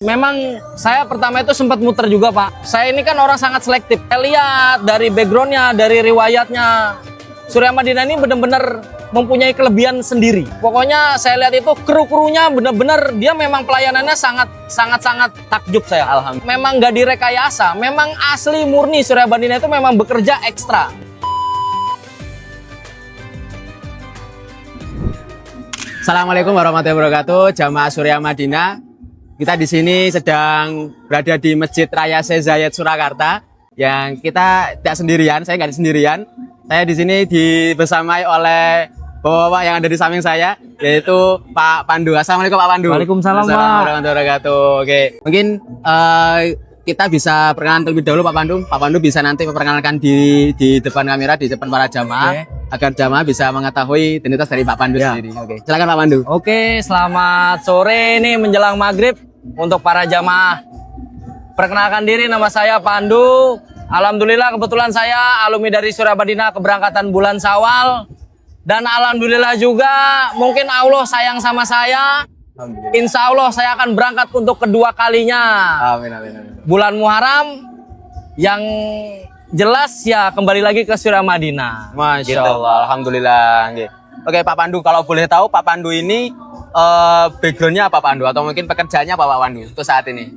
Memang saya pertama itu sempat muter juga, Pak. Saya ini kan orang sangat selektif. Saya lihat dari backgroundnya, dari riwayatnya. Surya Madinah ini benar-benar mempunyai kelebihan sendiri. Pokoknya saya lihat itu kru-krunya benar-benar dia memang pelayanannya sangat takjub saya. Alhamdulillah. Memang nggak direkayasa. Memang asli murni Surya Madinah itu memang bekerja ekstra. Assalamualaikum warahmatullahi wabarakatuh. Jamaah Surya Madinah. Kita di sini sedang berada di Masjid Raya Syekh Zayed Surakarta. Yang kita tidak sendirian, saya nggak sendirian. Saya di sini dibersamai oleh bapak-bapak yang ada di samping saya, yaitu Pak Pandu. Assalamualaikum Pak Pandu. Waalaikumsalam, Pak. Assalamualaikum warahmatullahi wabarakatuh. Oke, mungkin kita bisa perkenalan terlebih dahulu Pak Pandu. Pak Pandu bisa nanti memperkenalkan di depan kamera, di depan para jamaah, agar jamaah bisa mengetahui identitas dari Pak Pandu sendiri. Oke, silakan Pak Pandu. Oke, selamat sore nih menjelang maghrib untuk para jamaah. Perkenalkan diri, nama saya Pandu. Alhamdulillah kebetulan saya alumni dari Surya Madinah keberangkatan bulan Syawal. Dan alhamdulillah juga mungkin Allah sayang sama saya. Insya Allah saya akan berangkat untuk kedua kalinya. Amin, amin, amin. Bulan Muharram yang jelas ya kembali lagi ke Surya Madinah. Masya Gitu. Allah, alhamdulillah. Oke Pak Pandu, kalau boleh tahu Pak Pandu ini backgroundnya apa Pak Pandu? Atau mungkin pekerjaannya apa Pak Pandu untuk saat ini?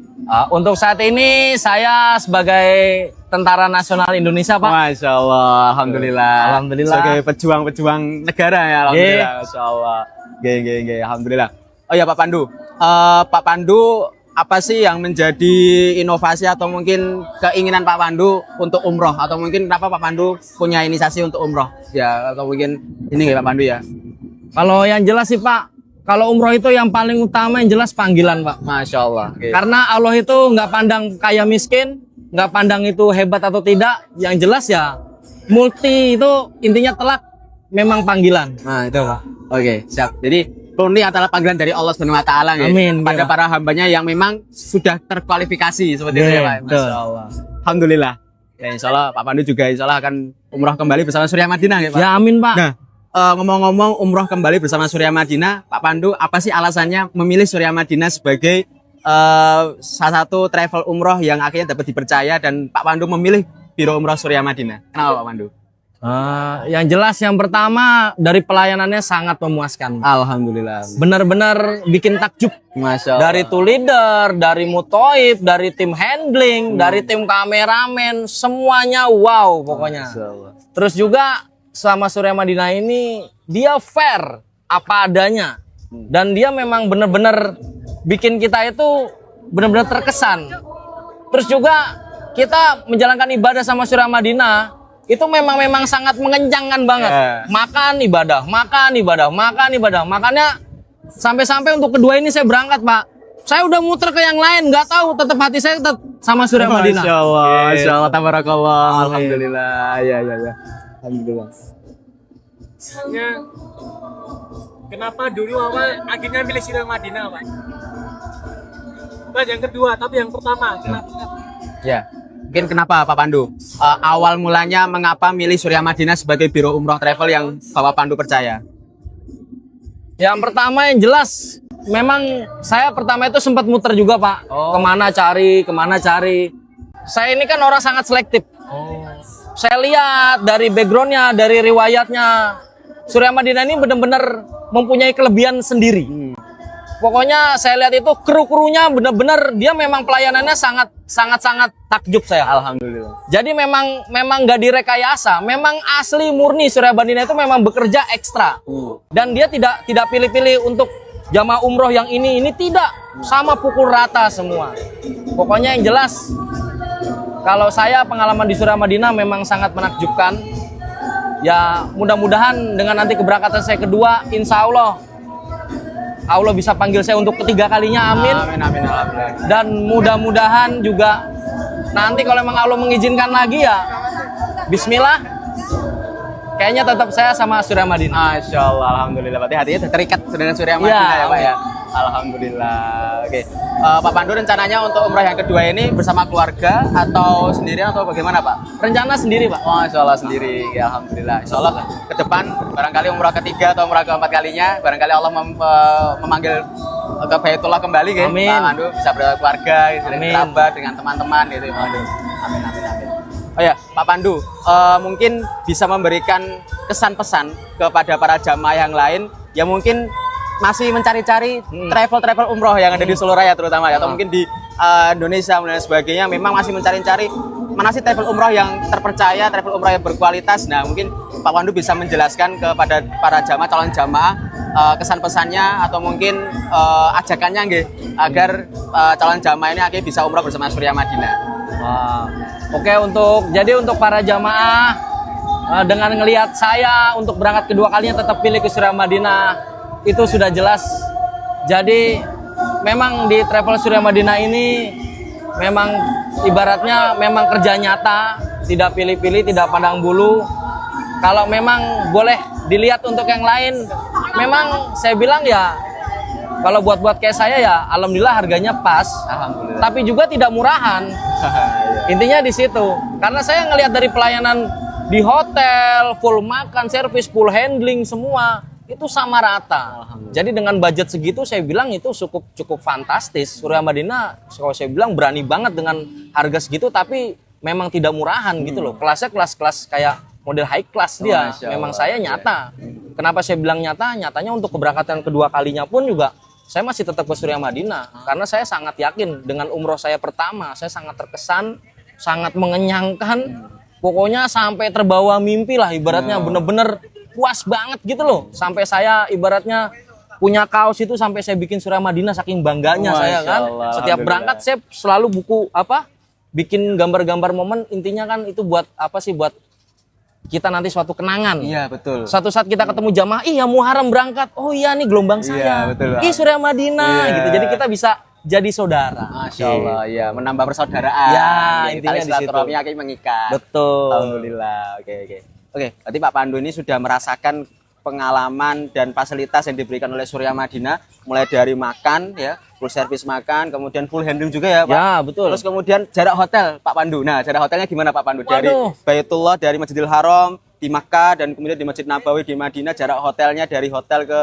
Untuk saat ini saya sebagai Tentara Nasional Indonesia, Pak. Masya Allah, alhamdulillah. Alhamdulillah. Sebagai pejuang negara ya, alhamdulillah. Masya Allah. Oke, alhamdulillah. Oh ya Pak Pandu, Pak Pandu apa sih yang menjadi inovasi atau mungkin keinginan Pak Pandu untuk umroh, atau mungkin kenapa Pak Pandu punya inisiasi untuk umroh ya, atau mungkin ini nggak Pak Pandu ya? Kalau yang jelas sih Pak, kalau umroh itu yang paling utama yang jelas panggilan Pak. Masya Allah. Oke. Karena Allah itu nggak pandang kaya miskin, nggak pandang itu hebat atau tidak. Yang jelas ya multi itu intinya telak memang panggilan. Nah itu Pak. Oke, siap. Jadi ini adalah panggilan dari Allah Subhanahu wa taala ya, Amin, pada ya. para hambanya yang memang sudah terkualifikasi seperti itu ya Pak. Masya Allah. Alhamdulillah. Ya insya Allah Pak Pandu juga insya Allah akan umroh kembali bersama Surya Madinah ya Pak. Ya amin Pak. Nah, ngomong-ngomong umroh kembali bersama Surya Madinah, Pak Pandu apa sih alasannya memilih Surya Madinah sebagai salah satu travel umroh yang akhirnya dapat dipercaya, dan Pak Pandu memilih Biro Umroh Surya Madinah? Kenapa Pak Pandu? Yang jelas yang pertama dari pelayanannya sangat memuaskan. Alhamdulillah. Benar-benar bikin takjub. Masya Allah. Dari tour leader, dari mutoib, dari tim handling, dari tim kameramen, semuanya wow pokoknya. Masya Allah. Terus juga selama Surya Madinah ini dia fair apa adanya, dan dia memang benar-benar bikin kita itu benar-benar terkesan. Terus juga kita menjalankan ibadah sama Surya Madinah itu memang sangat mengenyangkan banget. Makan ibadah. Makanya sampai-sampai untuk kedua ini saya berangkat Pak, saya udah muter ke yang lain, nggak tahu, tetap hati saya tetap sama Surya Madinah. Masya Allah, Masya Allah, tabarakallah. Alhamdulillah. Ya. Alhamdulillah. Kenapa dulu akhirnya milih Surya Madinah Pak? Bukan yang kedua, tapi yang pertama. Kenapa? Ya. Mungkin kenapa Pak Pandu? Awal mulanya mengapa milih Surya Madinah sebagai Biro Umroh Travel yang Bapak Pandu percaya? Yang pertama yang jelas, memang saya pertama itu sempat muter juga Pak. Kemana cari. Saya ini kan orang sangat selektif. Saya lihat dari backgroundnya, dari riwayatnya. Surya Madinah ini benar-benar mempunyai kelebihan sendiri. Pokoknya saya lihat itu kru-krunya benar-benar dia memang pelayanannya sangat takjub saya. Alhamdulillah. Jadi memang nggak direkayasa, memang asli murni Surya Madinah itu memang bekerja ekstra. Dan dia tidak pilih-pilih untuk jamaah umroh yang ini tidak, sama pukul rata semua. Pokoknya yang jelas kalau saya pengalaman di Surya Madinah memang sangat menakjubkan. Ya mudah-mudahan dengan nanti keberangkatan saya kedua, insya Allah bisa panggil saya untuk ketiga kalinya, amin. Amin, alhamdulillah. Dan mudah-mudahan juga nanti kalau memang Allah mengizinkan lagi ya bismillah, kayaknya tetap saya sama Surya Madinah. Masya Allah, alhamdulillah. Berarti hatinya terikat dengan Surya Madinah ya Pak ya. Alhamdulillah. Oke. Pak Pandu rencananya untuk umrah yang kedua ini bersama keluarga atau sendirian atau bagaimana Pak? Rencana sendiri Pak. Masya Allah sendiri. Ya, alhamdulillah. Insya Allah ke depan barangkali umrah ketiga atau umrah keempat kalinya barangkali Allah memanggil ke Baitullah kembali gitu. Amin. Pak Pandu bisa berkeluarga gitu, dengan Amin. kerabat, dengan teman-teman gitu. Amin. Amin, amin, amin. Oh ya, Pak Pandu, mungkin bisa memberikan kesan-pesan kepada para jamaah yang lain yang mungkin masih mencari-cari travel umroh yang ada di Solo Raya terutama ya, atau mungkin di Indonesia dan sebagainya, memang masih mencari-cari mana sih travel umroh yang terpercaya, travel umroh yang berkualitas. Nah, mungkin Pak Pandu bisa menjelaskan kepada para jamaah, calon jamaah, kesan-pesannya atau mungkin ajakannya nggih, agar calon jamaah ini akhirnya bisa umroh bersama Surya Madinah. Wah. Oke, untuk para jamaah dengan ngelihat saya untuk berangkat kedua kalinya tetap pilih ke Surya Madinah, itu sudah jelas. Jadi memang di travel Surya Madinah ini memang ibaratnya memang kerja nyata, tidak pilih-pilih, tidak pandang bulu. Kalau memang boleh dilihat untuk yang lain, memang saya bilang ya, kalau buat kayak saya ya alhamdulillah harganya pas. Alhamdulillah. Tapi juga tidak murahan. Intinya di situ. Karena saya ngelihat dari pelayanan di hotel, full makan, servis, full handling semua itu sama rata. Jadi dengan budget segitu saya bilang itu cukup fantastis. Surya Madinah kalau saya bilang berani banget dengan harga segitu, tapi memang tidak murahan gitu loh. Kelasnya kelas kayak model high class dia. Memang saya nyata. Kenapa saya bilang nyata? Nyatanya untuk keberangkatan kedua kalinya pun juga saya masih tetap ke Surya Madinah. Karena saya sangat yakin dengan umroh saya pertama, saya sangat terkesan, sangat mengenyangkan. Pokoknya sampai terbawa mimpi lah ibaratnya, bener-bener puas banget gitu loh. Sampai saya ibaratnya punya kaos itu sampai saya bikin Surya Madinah saking bangganya saya kan. Setiap berangkat saya selalu bikin gambar-gambar momen, intinya kan itu buat apa sih, buat kita nanti suatu kenangan. Iya, betul. Suatu saat kita ketemu jamaah, iya Muharram berangkat, oh iya nih gelombang saya. Iya, betul. Surya Madinah gitu. Jadi kita bisa jadi saudara. Masya Allah, ya menambah persaudaraan. Ya, Jadi intinya tali di situ. silaturahmi akhirnya mengikat. Betul. Alhamdulillah. Oke, berarti Pak Pandu ini sudah merasakan pengalaman dan fasilitas yang diberikan oleh Surya Madinah, mulai dari makan ya, full service makan, kemudian full handling juga ya Pak. Ya, betul. Terus kemudian jarak hotel Pak Pandu. Nah, jarak hotelnya gimana Pak Pandu? Dari Baitullah, dari Masjidil Haram di Makkah, dan kemudian di Masjid Nabawi di Madinah, jarak hotelnya dari hotel ke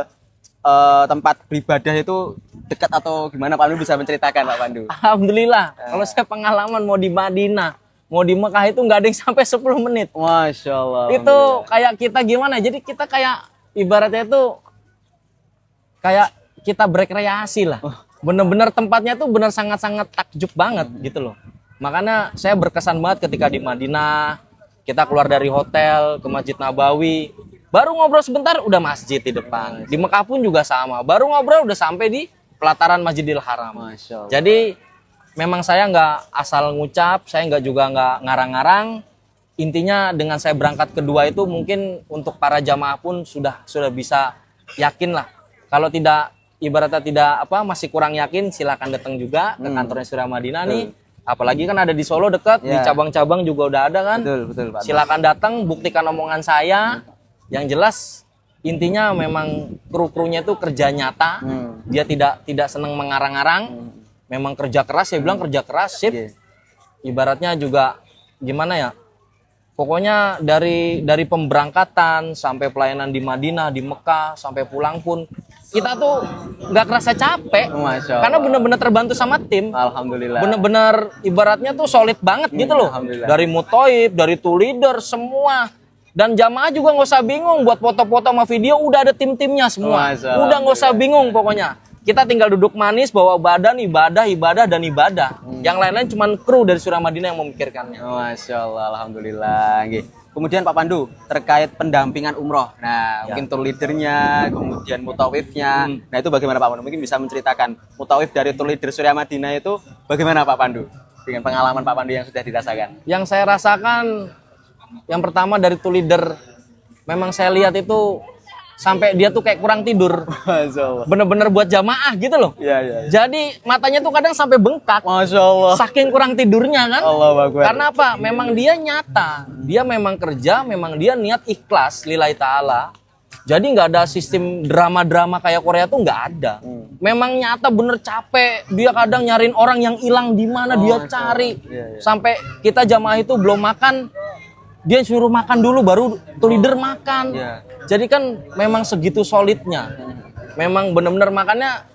tempat beribadah itu dekat atau gimana Pak Pandu bisa menceritakan Pak Pandu? Alhamdulillah. Kalau saya pengalaman mau di Madinah, mau di Mekah itu nggak ada yang sampai 10 menit. Masya Allah. Itu kayak kita gimana? Jadi kita kayak ibaratnya itu kayak kita berekreasi lah. Bener-bener tempatnya tuh bener sangat-sangat takjub banget gitu loh. Makanya saya berkesan banget ketika di Madinah, kita keluar dari hotel ke Masjid Nabawi, baru ngobrol sebentar udah masjid di depan. Di Mekah pun juga sama, baru ngobrol udah sampai di pelataran Masjidil Haram. Masya Allah. Jadi memang saya nggak asal ngucap, saya nggak ngarang-ngarang. Intinya dengan saya berangkat kedua itu mungkin untuk para jamaah pun sudah bisa yakin lah. Kalau tidak ibaratnya tidak masih kurang yakin, silakan datang juga ke kantornya Surya Madinah nih. Apalagi kan ada di Solo dekat, di cabang-cabang juga udah ada kan. Betul Pak. Silakan datang, buktikan omongan saya. Yang jelas intinya memang kru-krunya itu kerja nyata. Dia tidak senang mengarang-arang. Memang kerja keras, saya bilang kerja keras, sip. Ibaratnya juga gimana ya? Pokoknya dari pemberangkatan sampai pelayanan di Madinah, di Mekah, sampai pulang pun kita tuh nggak kerasa capek. Masya Allah. Karena benar-benar terbantu sama tim. Alhamdulillah. Benar-benar ibaratnya tuh solid banget gitu loh. Dari Mutoib, dari tool leader, semua. Dan jamaah juga nggak usah bingung buat foto-foto sama video, udah ada tim-timnya semua. Udah nggak usah bingung pokoknya. Kita tinggal duduk manis, bawa badan, ibadah, dan ibadah. Yang lain-lain cuma kru dari Surya Madinah yang memikirkannya. Masya Allah, alhamdulillah. Kemudian Pak Pandu terkait pendampingan umroh. Nah, mungkin tour leadernya, kemudian mutawifnya. Nah, itu bagaimana Pak Pandu? Mungkin bisa menceritakan mutawif dari tour leader Surya Madinah itu bagaimana Pak Pandu? Dengan pengalaman Pak Pandu yang sudah dirasakan. Yang saya rasakan, yang pertama dari tour leader, memang saya lihat itu sampai dia tuh kayak kurang tidur. Masya Allah. Bener-bener buat jamaah gitu loh. Iya. Jadi matanya tuh kadang sampai bengkak. Masya Allah. Saking kurang tidurnya kan. Allahu Akbar. Karena apa? Memang dia nyata. Dia memang kerja, memang dia niat ikhlas lillahi ta'ala. Jadi nggak ada sistem drama-drama kayak Korea tuh nggak ada. Memang nyata bener capek. Dia kadang nyariin orang yang hilang di mana dia cari. Sampai kita jamaah itu belum makan, dia suruh makan dulu baru tour leader makan. Jadi kan memang segitu solidnya. Memang benar-benar makannya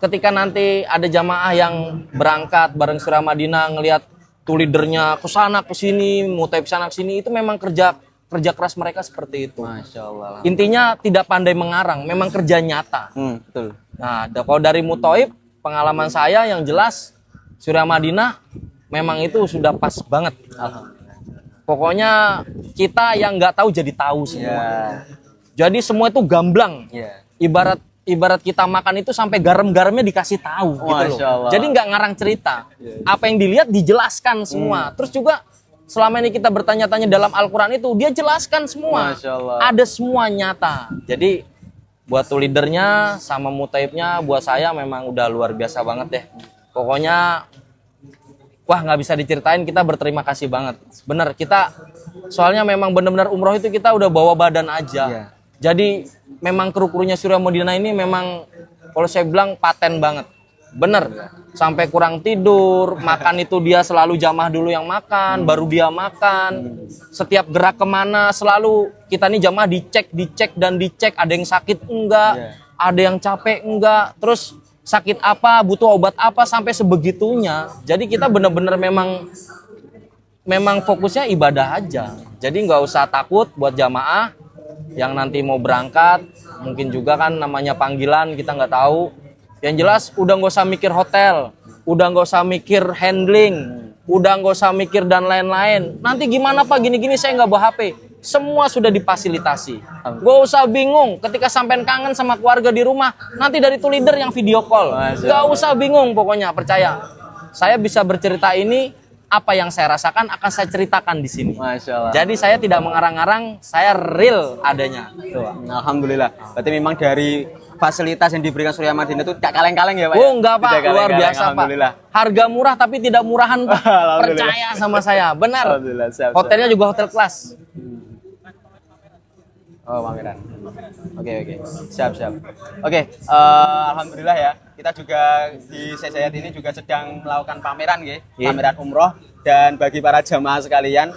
ketika nanti ada jamaah yang berangkat bareng Surya Madinah ngelihat tuh leadernya ke sana ke sini, mutaib sana ke sini, itu memang kerja keras mereka seperti itu. Masya Allah. Intinya tidak pandai mengarang, memang kerja nyata. Betul. Nah, kalau dari mutaib, pengalaman saya yang jelas Surya Madinah memang itu sudah pas banget. Pokoknya kita yang nggak tahu jadi tahu semua. Jadi semua itu gamblang. Ibarat kita makan itu sampai garam-garamnya dikasih tahu gitu loh. Jadi nggak ngarang cerita. Apa yang dilihat dijelaskan semua. Terus juga selama ini kita bertanya-tanya dalam Al-Quran itu dia jelaskan semua. Ada semua nyata. Jadi buat tuh leadernya sama mutaibnya buat saya memang udah luar biasa banget deh. Pokoknya wah nggak bisa diceritain, kita berterima kasih banget. Bener, kita soalnya memang benar-benar umroh itu kita udah bawa badan aja. Jadi memang kru-krunya Surya Madinah ini memang kalau saya bilang paten banget. Bener, sampai kurang tidur, makan itu dia selalu jamaah dulu yang makan, baru dia makan. Setiap gerak kemana selalu kita nih jamaah dicek dan dicek. Ada yang sakit enggak, ada yang capek enggak, terus sakit apa, butuh obat apa, sampai sebegitunya. Jadi kita benar-benar memang fokusnya ibadah aja. Jadi nggak usah takut buat jamaah yang nanti mau berangkat. Mungkin juga kan namanya panggilan, kita nggak tahu. Yang jelas udah nggak usah mikir hotel, udah nggak usah mikir handling, udah nggak usah mikir dan lain-lain. Nanti gimana Pak, gini-gini saya nggak bawa HP. Semua sudah difasilitasi. Gak usah bingung ketika sampean kangen sama keluarga di rumah. Nanti dari tuh leader yang video call. Gak usah bingung pokoknya, percaya. Saya bisa bercerita ini, apa yang saya rasakan akan saya ceritakan di sini. Masya Allah. Jadi saya tidak mengarang-arang, saya real adanya. Tuh. Alhamdulillah. Berarti memang dari fasilitas yang diberikan Surya Madinah itu tidak kaleng-kaleng ya Pak? Oh enggak Pak, luar biasa Pak. Harga murah tapi tidak murahan Pak. Percaya sama saya, benar. Hotelnya juga hotel kelas. Oh, pameran. Oke. Siap. Oke, alhamdulillah ya. Kita juga di Sezayat ini juga sedang melakukan pameran pameran umroh, dan bagi para jamaah sekalian,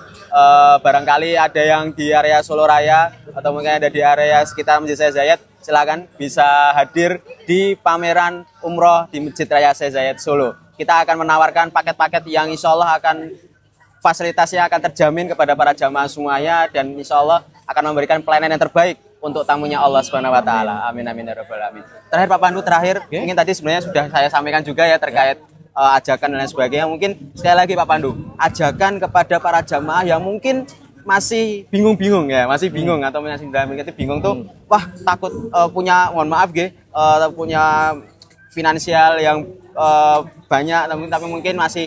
barangkali ada yang di area Solo Raya atau mungkin ada di area sekitar Masjid Sezayat, silakan bisa hadir di pameran umroh di Masjid Raya Sezayat Solo. Kita akan menawarkan paket-paket yang insya Allah akan fasilitasnya akan terjamin kepada para jamaah semuanya, dan insya Allah akan memberikan pelayanan yang terbaik untuk tamunya Allah Subhanahu wa taala. Amin ya rabbal alamin. Terakhir Pak Pandu, mungkin tadi sebenarnya sudah saya sampaikan juga ya terkait ajakan dan lain sebagainya. Mungkin sekali lagi Pak Pandu, ajakan kepada para jamaah yang mungkin masih bingung atau masih bingung tuh, wah takut punya, mohon maaf punya finansial yang banyak, tapi mungkin masih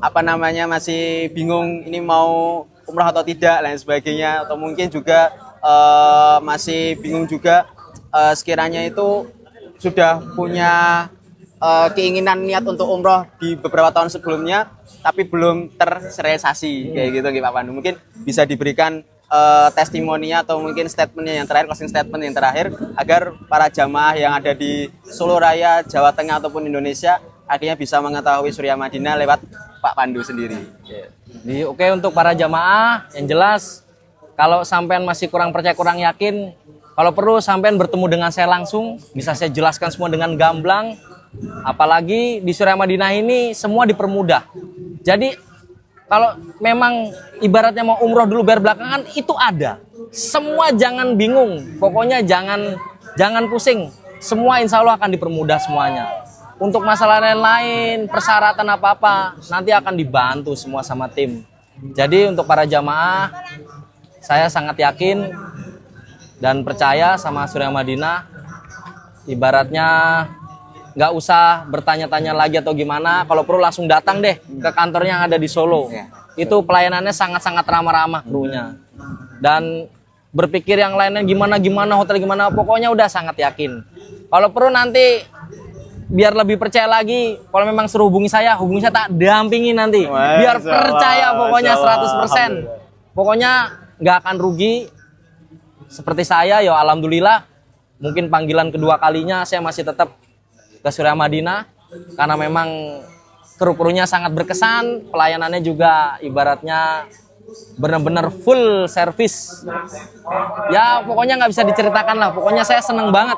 masih bingung ini mau umrah atau tidak lain sebagainya, atau mungkin juga masih bingung juga sekiranya itu sudah punya keinginan niat untuk umroh di beberapa tahun sebelumnya tapi belum terrealisasi kayak gitu Pak Pandu. Mungkin bisa diberikan testimoninya atau mungkin statementnya yang terakhir, closing statement yang terakhir, agar para jamaah yang ada di Solo Raya, Jawa Tengah ataupun Indonesia akhirnya bisa mengetahui Surya Madinah lewat Pak Pandu sendiri. Oke, untuk para jamaah yang jelas, kalau sampean masih kurang percaya, kurang yakin, kalau perlu sampean bertemu dengan saya langsung, bisa saya jelaskan semua dengan gamblang. Apalagi di Surya Madinah ini semua dipermudah. Jadi kalau memang ibaratnya mau umroh dulu bayar belakangan, itu ada. Semua jangan bingung, pokoknya jangan pusing. Semua insya Allah akan dipermudah semuanya. Untuk masalah lain-lain, persyaratan apa-apa, nanti akan dibantu semua sama tim. Jadi untuk para jamaah, saya sangat yakin dan percaya sama Surya Madinah. Ibaratnya nggak usah bertanya-tanya lagi atau gimana, kalau perlu langsung datang deh ke kantornya yang ada di Solo. Itu pelayanannya sangat-sangat ramah-ramah krunya. Dan berpikir yang lainnya gimana, hotel gimana, pokoknya udah sangat yakin. Kalau perlu nanti biar lebih percaya lagi, kalau memang suruh hubungi saya tak dampingi nanti. Biar percaya pokoknya 100%. Pokoknya nggak akan rugi. Seperti saya, ya alhamdulillah, mungkin panggilan kedua kalinya saya masih tetap ke Surya Madinah, karena memang kru-krunya sangat berkesan, pelayanannya juga ibaratnya benar-benar full service. Ya pokoknya nggak bisa diceritakan lah, pokoknya saya seneng banget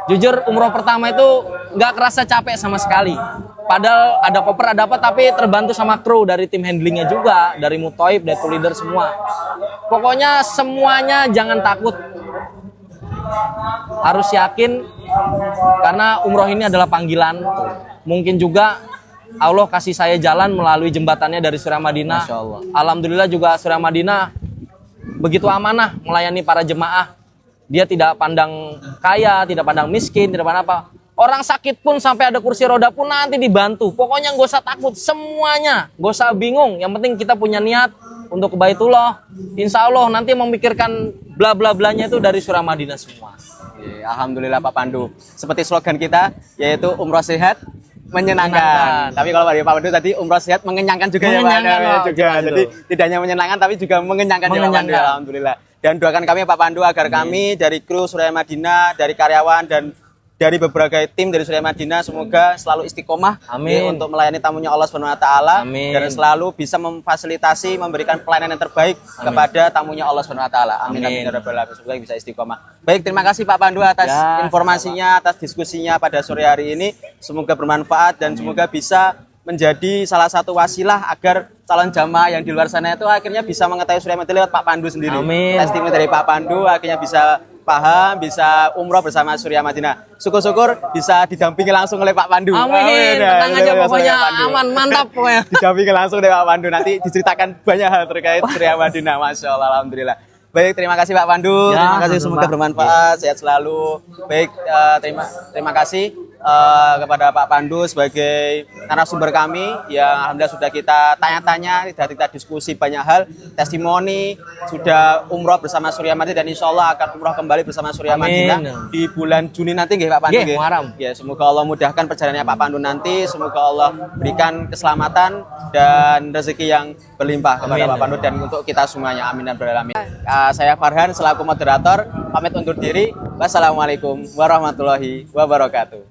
Jujur umroh pertama itu nggak kerasa capek sama sekali. Padahal ada koper, ada apa, tapi terbantu sama kru dari tim handlingnya juga, dari Mutoib, dari leader semua. Pokoknya semuanya jangan takut. Harus yakin karena umroh ini adalah panggilan. Mungkin juga Allah kasih saya jalan melalui jembatannya dari Surya Madinah. Masya Allah. Alhamdulillah juga Surya Madinah begitu amanah melayani para jemaah. Dia tidak pandang kaya, tidak pandang miskin, tidak pandang apa. Orang sakit pun sampai ada kursi roda pun nanti dibantu. Pokoknya nggak usah takut, semuanya nggak usah bingung. Yang penting kita punya niat untuk ke Baitullah. Insya Allah nanti memikirkan bla bla blanya itu dari Surya Madinah semua. Oke, alhamdulillah Pak Pandu. Seperti slogan kita yaitu umroh sehat menyenangkan. Tapi kalau Pak Pandu tadi umroh sehat mengenyangkan juga Mengenyangkan, ya Pak. Pak. Juga. Betul. Jadi tidak hanya menyenangkan tapi juga mengenyangkan, ya Pak Pandu. Mengenyangkan. Alhamdulillah. Dan doakan kami Pak Pandu agar kami dari kru Surya Madinah, dari karyawan dan dari berbagai tim dari Surya Madinah semoga selalu istiqomah Amin. ya, untuk melayani tamunya Allah Subhanahu wa taala Amin. dan selalu bisa memfasilitasi memberikan pelayanan yang terbaik kepada tamunya Allah Subhanahu wa taala. Amin amin Amin. ya rabbal alamin. Semoga bisa istiqomah. Baik, terima kasih Pak Pandu atas Ya, informasinya, atas diskusinya pada sore hari ini. Semoga bermanfaat dan semoga bisa menjadi salah satu wasilah agar calon jamaah yang di luar sana itu akhirnya bisa mengetahui Surya Madinah lewat Pak Pandu sendiri. Amin. Testimoni dari Pak Pandu akhirnya bisa paham, bisa umroh bersama Surya Madinah. Syukur-syukur bisa didampingi langsung oleh Pak Pandu. Amin, Ya, tenang bisa aja langsung pokoknya oleh Pak Pandu. aman, mantap pokoknya. Didampingi langsung oleh Pak Pandu. Nanti diceritakan banyak hal terkait Surya Madinah. Masya Allah, alhamdulillah. Baik, terima kasih Pak Pandu. Ya, Terima kasih, sama-sama. semoga bermanfaat, sehat selalu. Baik, terima kasih kepada Pak Pandu sebagai narasumber kami yang alhamdulillah sudah kita tanya-tanya, sudah kita diskusi banyak hal, testimoni, sudah umroh bersama Surya Madinah dan insya Allah akan umroh kembali bersama Surya Amin. Madinah di bulan Juni nanti, nggih Pak Pandu. Nggih, nggih? Muharram. Ya, semoga Allah mudahkan perjalanannya Pak Pandu nanti, semoga Allah berikan keselamatan dan rezeki yang berlimpah kepada Amin. Pak Pandu dan untuk kita semuanya. Amin dan beralamin. Saya Farhan selaku moderator pamit undur diri. Wassalamualaikum warahmatullahi wabarakatuh.